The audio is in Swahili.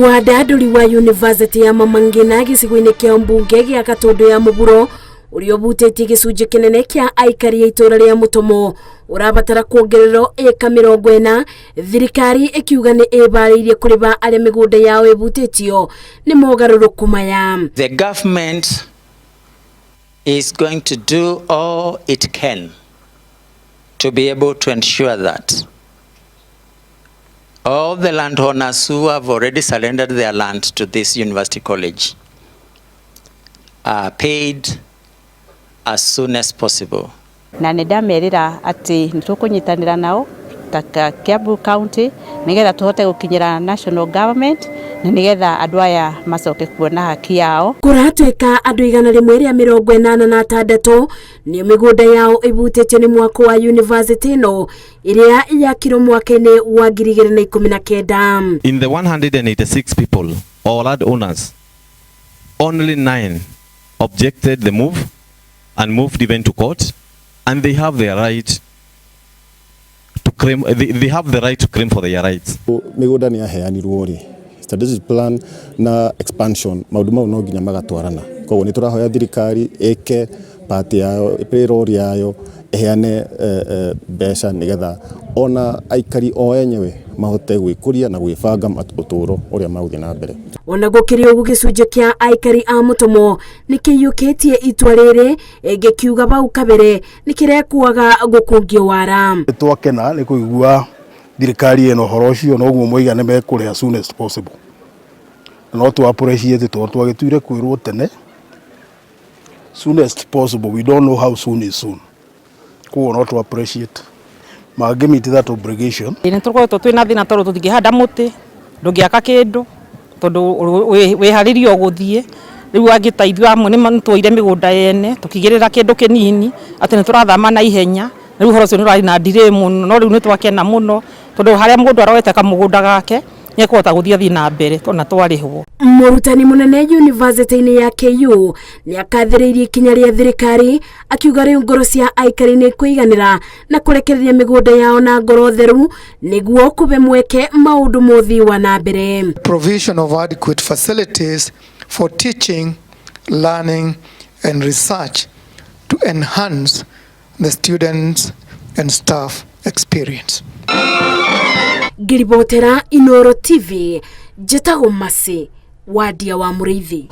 Wandandũri wa University ya Mama Ngina gĩcigo-inĩ kĩa mbunge gĩa Gatundu ya mũburo ũrĩa ũbutĩtie gĩcunjĩ kĩnene kĩa Aikari ya itũra rĩa Mutomo ũrabatara kuongererwo eka 40. Thirikari ikiuga nĩ ĩbarĩirie kũrĩba arĩa mĩgũnda yao ĩbutĩtio nĩ mogarũrũku maya. The government is going to do all it can to be able to ensure that all the landowners who have already surrendered their land to this university college are paid as soon as possible. Na ndamerira ati nitukunyitanira nao ta Kiambu County nigetha tuhote gukinyira national government na nigetha andu aya macoke kuona haki yao. Kuratweka andu 186 ni migunda yao ibutĩtio ni mwako wa university no iria yakirwo mwaka-ini wa 2019. In the 186 people or land owners, only 9 objected the move and moved even to court, and they have their right to claim. They have the right to claim for their rights. Migunda ni aheanirwo ri strategic plan na expansion maundu mau no nginya magatwarana. Koguo ni turahoya thirikari eke party yayo payroll yayo eheane mbeca nigetha ona aikari o enyewe mahote gwikuria na gwibanga uturo uria maguthi na mbere. Ona gukiri ugu gicunjĩ kĩa Aikari a Mutomo nikiyukitie itwa riri gikiuga bau kabere nikirekuaga gukungio wara. Twakena ni kuigua thirikari eno horo ucio no guo moiga ne mekure as soon as possible. No tu appreciate to twagituire kwirwo tene soon as possible. We don't know how soon is soon. Kuo no tu appreciate mage meet that obligation. Ni tukoretwo twina thina toro tutingihanda muti ndungiaka kindu tondu wiharirio guthie riu angitaithio amwe ni twoire migunda yene tukigirira kindu kinini ati ni turathama na ihenya riu horo cio ni rari na ndire muno no riu ni twakena muno tondu haria mundu aroete kamugunda gake nĩekũhota gũthie na mbere tona twarihwo. Mũrutani munene university-inĩ ya KU nĩ akathĩrĩirie ikinya rĩa thirikari akiuga rĩu ngoro cia Aikari nĩ kũiganĩra na kũrekereria mĩgũnda yao na ngoro theru nĩguo kũbe mweke maũndũ mothi wa na mbere. Provision of adequate facilities for teaching, learning and research to enhance the students and staff experience. Ngiribotera Inoro TV njĩtagwo Masi wadia wa Mũrĩithi.